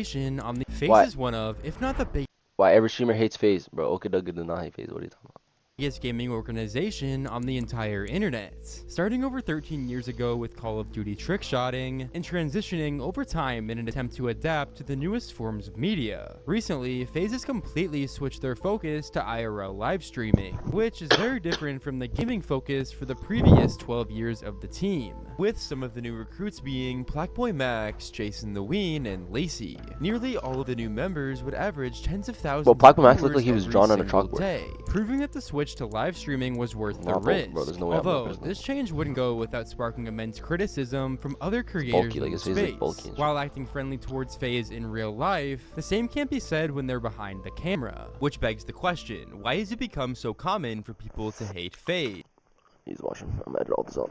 on the faze Why? is one of, if not the Why every streamer hates FaZe, bro? Okadaga did not hate FaZe. What are you talking about? biggest gaming organization on the entire internet, starting over 13 years ago with Call of Duty trickshotting, and transitioning over time in an attempt to adapt to the newest forms of media. Recently, FaZe has completely switched their focus to IRL live streaming, which is very different from the gaming focus for the previous 12 years of the team, with some of the new recruits being Blackboy Max, Jason the Ween, and Lacey. Nearly all of the new members would average tens of Bro, thousands of Pac-Man Max looked like viewers he was every drawn on a single chalkboard. day, proving that the switch to live streaming was worth the Nah, bro, risk. there's no way I'm Although, representing. this change wouldn't go without sparking immense criticism from other It's creators bulky, in like the his face is space. bulky and shit. While acting friendly towards FaZe in real life, the same can't be said when they're behind the camera. Which begs the question, why has it become so common for people to hate FaZe? He's watching. I'm gonna edit all this out.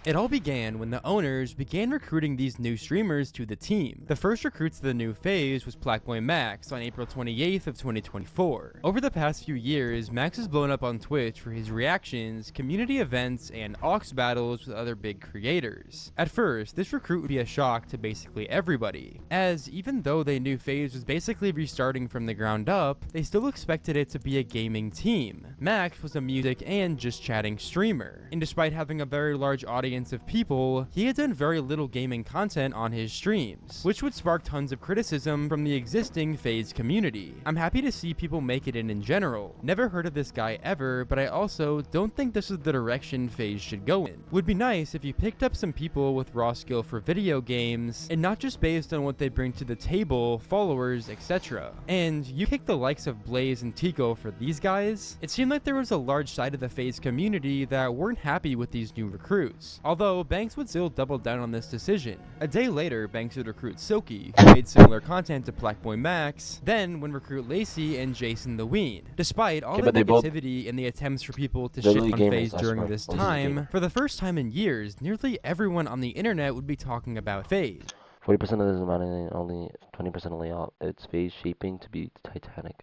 It all began when the owners began recruiting these new streamers to the team. The first recruit to the new phase was Blackboy Max on April 28th of 2024. Over the past few years, Max has blown up on Twitch for his reactions, community events, and aux battles with other big creators. At first, this recruit would be a shock to basically everybody, as even though they knew FaZe was basically restarting from the ground up, they still expected it to be a gaming team. Max was a music and just chatting streamer, and despite having a very large audience of people, he had done very little gaming content on his streams, which would spark tons of criticism from the existing FaZe community. I'm happy to see people make it in general. Never heard of this guy ever, but I also don't think this is the direction FaZe should go in. Would be nice if you picked up some people with raw skill for video games, and not just based on what they bring to the table, followers, etc. And you pick the likes of Blaze and Tico for these guys? It seemed like there was a large side of the FaZe community that weren't happy with these new recruits, although Banks would still double down on this decision. A day later, Banks would recruit Silky, who made similar content to Blackboy Max, then would recruit Lacey and Jason the Ween. Despite all the negativity and the attempts for people to shit on FaZe during this time, for the first time in years, nearly everyone on the internet would be talking about FaZe. 40% of this is money, only 20% only out. It's FaZe shaping to be Titanic.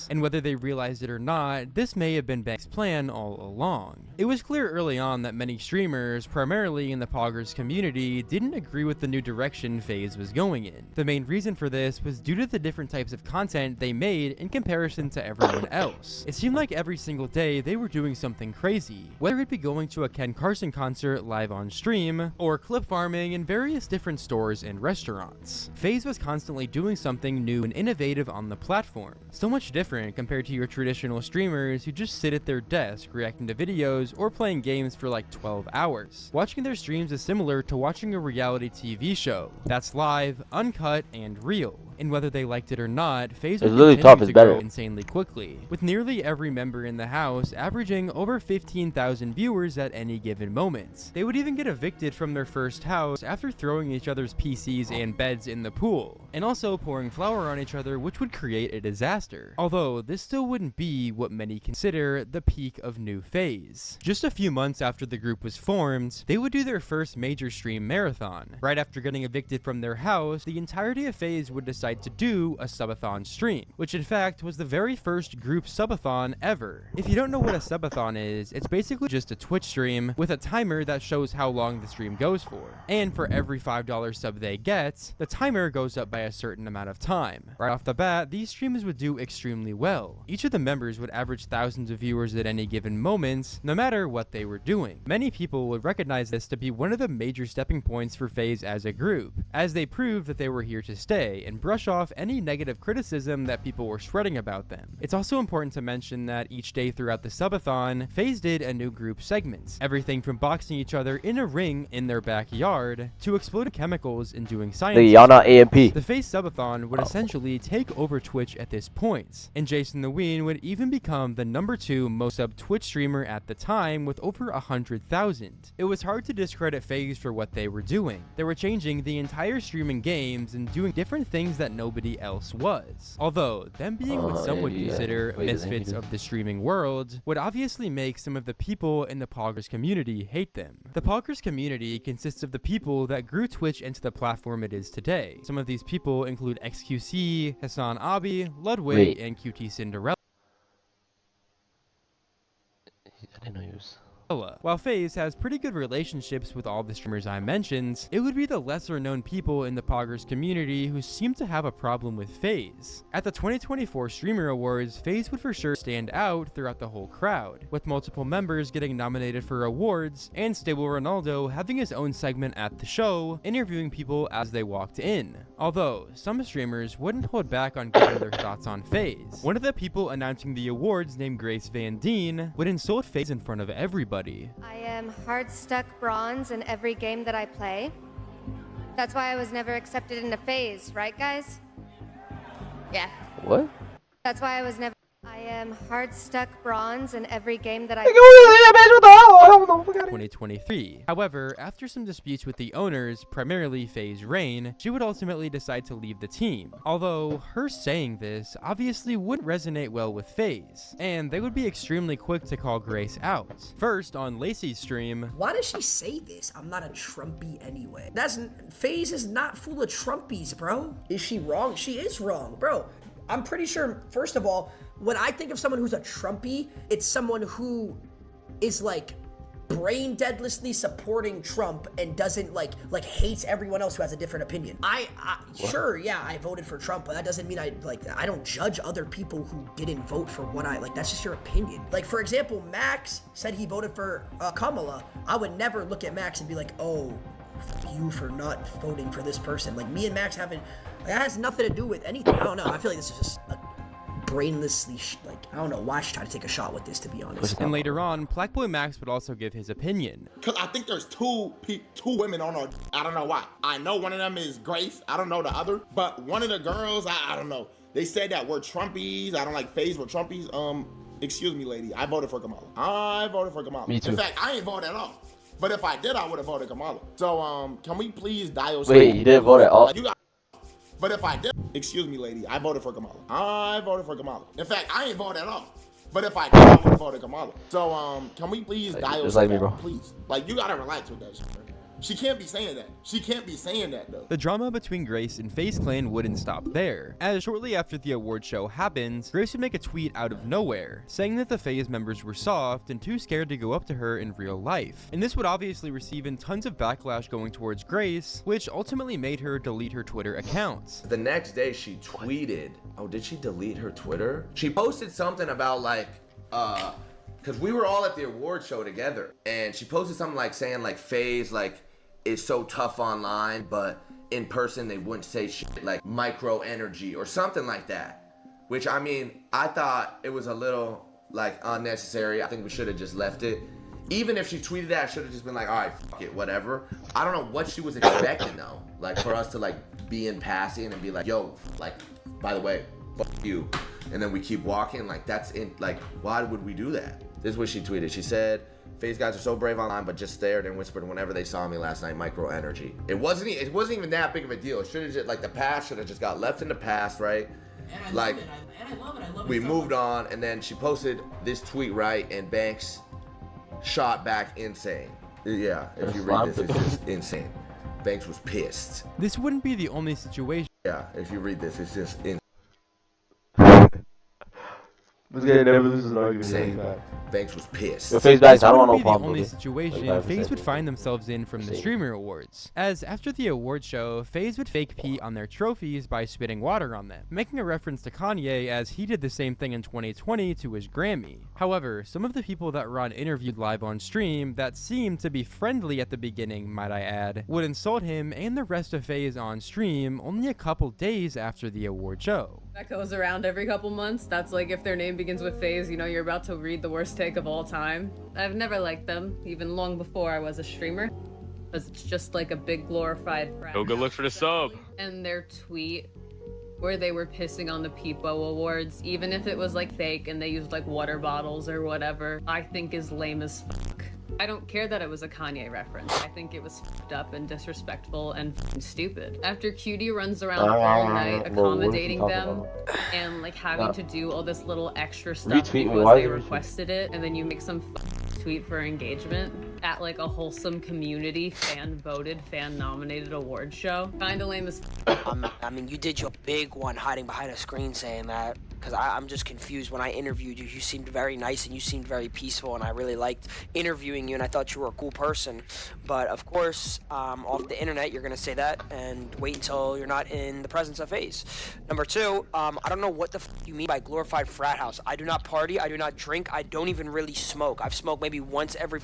And whether they realized it or not, this may have been Banks' plan all along. It was clear early on that many streamers, primarily in the Poggers community, didn't agree with the new direction FaZe was going in. The main reason for this was due to the different types of content they made in comparison to everyone else. It seemed like every single day they were doing something crazy, whether it be going to a Ken Carson concert live on stream, or clip farming in various different stores and restaurants. FaZe was constantly doing something new and innovative on the platform, so much different compared to your traditional streamers who just sit at their desk reacting to videos or playing games for like 12 hours. Watching their streams is similar to watching a reality TV show that's live, uncut, and real. And whether they liked it or not, FaZe would continue to grow insanely quickly, with nearly every member in the house averaging over 15,000 viewers at any given moment. They would even get evicted from their first house after throwing each other's PCs and beds in the pool, and also pouring flour on each other, which would create a disaster. Although this still wouldn't be what many consider the peak of new FaZe. Just a few months after the group was formed, they would do their first major stream marathon. Right after getting evicted from their house, the entirety of FaZe would decide to do a subathon stream, which in fact was the very first group subathon ever. If you don't know what a subathon is, it's basically just a Twitch stream with a timer that shows how long the stream goes for. And for every $5 sub they get, the timer goes up by a certain amount of time. Right off the bat, these streams would do extremely well. Each of the members would average thousands of viewers at any given moment, no matter what they were doing. Many people would recognize this to be one of the major stepping points for FaZe as a group, as they proved that they were here to stay and brush off any negative criticism that people were spreading about them. It's also important to mention that each day throughout the subathon, FaZe did a new group segment. Everything from boxing each other in a ring in their backyard, to exploding chemicals and doing science. Y'all not AMP. The FaZe subathon would essentially take over Twitch at this point, and Jason the Ween would even become the #2 most subbed Twitch streamer at the time with over 100,000. It was hard to discredit FaZe for what they were doing. They were changing the entire streaming games and doing different things that nobody else was. Although, them being what some would consider misfits of the streaming world would obviously make some of the people in the Poggers community hate them. The Poggers community consists of the people that grew Twitch into the platform it is today. Some of these people include XQC, Hassan Abi, Ludwig, and QT Cinderella. I didn't know he was... While FaZe has pretty good relationships with all the streamers I mentioned, it would be the lesser known people in the Poggers community who seem to have a problem with FaZe. At the 2024 Streamer Awards, FaZe would for sure stand out throughout the whole crowd, with multiple members getting nominated for awards, and Stable Ronaldo having his own segment at the show, interviewing people as they walked in. Although, some streamers wouldn't hold back on giving their thoughts on FaZe. One of the people announcing the awards, named Grace Van Deen, would insult FaZe in front of everybody. I am hard stuck bronze in every game that I play. That's why I was never accepted into FaZe, right guys? Yeah. What? That's why I was never I am hard stuck bronze in every game that I 2023. However, after some disputes with the owners, primarily FaZe Rain, she would ultimately decide to leave the team. Although, her saying this obviously wouldn't resonate well with FaZe, and they would be extremely quick to call Grace out. First, on Lacey's stream, why does she say this? I'm not a Trumpy anyway. FaZe is not full of Trumpies, bro. Is she wrong? She is wrong, bro. I'm pretty sure, first of all, when I think of someone who's a Trumpy, it's someone who is like brain deadlessly supporting Trump and doesn't like hates everyone else who has a different opinion. Sure, yeah, I voted for Trump, but that doesn't mean I don't judge other people who didn't vote for what that's just your opinion. Like, for example, Max said he voted for Kamala. I would never look at Max and be like, oh, f you for not voting for this person. Like, me and Max haven't, that has nothing to do with anything. I don't know. I feel like this is just brainlessly, I don't know why I should try to take a shot with this, to be honest. And later on, Blackboy Max would also give his opinion. Cause I think there's two women on our, I don't know why. I know one of them is Grace, I don't know the other, but one of the girls, I don't know. They said that we're Trumpies, I don't like FaZe, we're Trumpies. Excuse me, lady, I voted for Kamala. I voted for Kamala. Me too. In fact, I ain't voted at all. But if I did, I would have voted Kamala. So, can we please dial? Wait, you didn't vote at all? But if I did, excuse me, lady, I voted for Kamala. I voted for Kamala. In fact, I ain't voted at all. But if I did, I would have voted Kamala. So, can we please dial? Just like me, bro. Please. Like, you gotta relax with that shit. She can't be saying that. She can't be saying that, though. The drama between Grace and FaZe Clan wouldn't stop there, as shortly after the award show happens, Grace would make a tweet out of nowhere, saying that the FaZe members were soft and too scared to go up to her in real life. And this would obviously receive tons of backlash going towards Grace, which ultimately made her delete her Twitter account. The next day she tweeted, oh, did she delete her Twitter? She posted something about like, cause we were all at the award show together, and she posted something like saying like FaZe is so tough online, but in person they wouldn't say shit like micro energy or something like that. Which, I mean, I thought it was a little like unnecessary. I think we should have just left it. Even if she tweeted that, I should have just been like, all right, fuck it, whatever. I don't know what she was expecting though. Like for us to like be in passing and be like, yo, like, by the way, fuck you. And then we keep walking, like that's in, like, why would we do that? This is what she tweeted. She said, FaZe guys are so brave online, but just stared and whispered whenever they saw me last night, micro energy. It wasn't even that big of a deal. It should have just, like, the past should have just got left in the past, right? And I love it. I love it. We moved on, and then she posted this tweet, right? And Banks shot back insane. Yeah, if you read this, it's just insane. Banks was pissed. This wouldn't be the only situation. Yeah, if you read this, it's just insane. This guy never loses an argument. Insane. Banks was pissed. Yo, FaZe guys, This I don't want wouldn't no be the problem. only Okay? situation Like, FaZe would 5%. find themselves in from the Streamer Awards, as after the award show, FaZe would fake pee on their trophies by spitting water on them, making a reference to Kanye as he did the same thing in 2020 to his Grammy. However, some of the people that Ron interviewed live on stream that seemed to be friendly at the beginning, might I add, would insult him and the rest of FaZe on stream only a couple days after the award show. That goes around every couple months. That's like if their name begins with FaZe, you know you're about to read the worst take of all time. I've never liked them, even long before I was a streamer, because it's just like a big glorified frat. Go look for the sub. And their tweet where they were pissing on the Peepo Awards, even if it was like fake and they used like water bottles or whatever, I think is lame as fuck. I don't care that it was a Kanye reference. I think it was fucked up and disrespectful and stupid. After Cutie runs around all night accommodating them and like having to do all this little extra stuff because they requested it, and then you make some tweet for engagement at like a wholesome community fan-voted, fan-nominated award show. Kinda lame as I mean, you did your big one hiding behind a screen saying that, because I'm just confused. When I interviewed you, you seemed very nice and you seemed very peaceful, and I really liked interviewing you, and I thought you were a cool person. But of course, off the internet, you're gonna say that and wait until you're not in the presence of FaZe. Number two, I don't know what the f you mean by glorified frat house. I do not party, I do not drink, I don't even really smoke. I've smoked maybe once every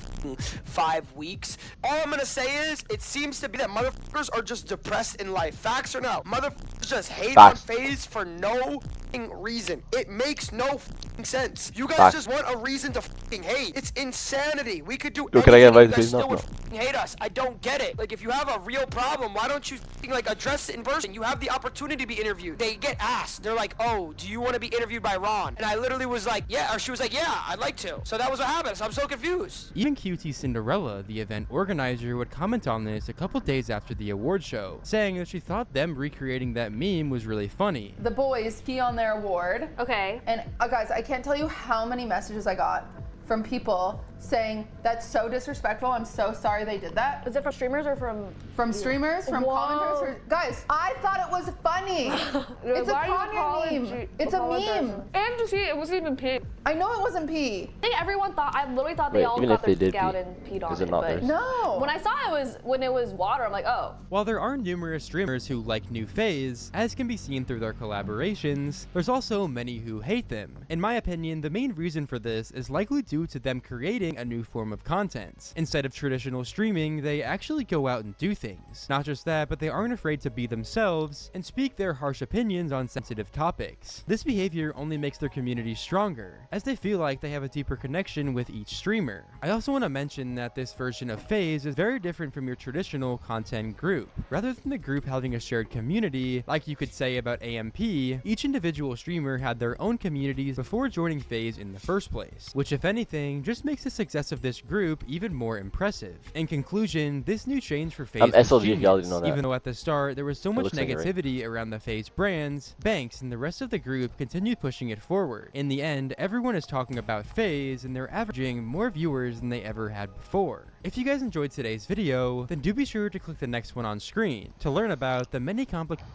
5 weeks. All I'm gonna say is, it seems to be that motherfuckers are just depressed in life. Facts or no? Motherfuckers just hate on FaZe for no f***ing reason. It makes no f***ing sense. You guys Fuck. just want a reason to f***ing hate. It's insanity. We could do Yo, can I get anything, invited you to guys these? No, still would no. f***ing hate us. I don't get it. Like, if you have a real problem, why don't you f***ing, like, address it in person? You have the opportunity to be interviewed. They get asked. They're like, oh, do you want to be interviewed by Ron? And I literally was like, yeah. Or she was like, yeah, I'd like to. So that was what happened. So I'm so confused. Even QT Cinderella, the event organizer, would comment on this a couple days after the award show, saying that she thought them recreating that meme was really funny. The boys pee on their award. Okay. And guys, I can't tell you how many messages I got from people saying that's so disrespectful. I'm so sorry they did that. Is it from streamers or from? From streamers, from Whoa. commenters. Guys, I thought it was funny. It's a Why are you Kanye apologizing? meme. It's a meme. And to see it wasn't even pee. I know it wasn't pee. I think everyone thought. I literally thought they Wait, all even got if they their did dick out pee, and peed on is it it. not But theirs? No. when I saw it was when it was water, I'm like, oh. While there are numerous streamers who like new FaZe, as can be seen through their collaborations, there's also many who hate them. In my opinion, the main reason for this is likely due to them creating a new form of content. Instead of traditional streaming, they actually go out and do things. Not just that, but they aren't afraid to be themselves and speak their harsh opinions on sensitive topics. This behavior only makes their community stronger, as they feel like they have a deeper connection with each streamer. I also want to mention that this version of FaZe is very different from your traditional content group. Rather than the group having a shared community, like you could say about AMP, each individual streamer had their own communities before joining FaZe in the first place, which if anything, just makes the success of this group even more impressive. In conclusion, this new change for FaZe I'm was SLG if y'all didn't genius, know that. even though at the start there was so much looks like it, right? negativity around the FaZe brands, Banks and the rest of the group continued pushing it forward. In the end, everyone is talking about FaZe and they're averaging more viewers than they ever had before. If you guys enjoyed today's video, then do be sure to click the next one on screen to learn about the many complicated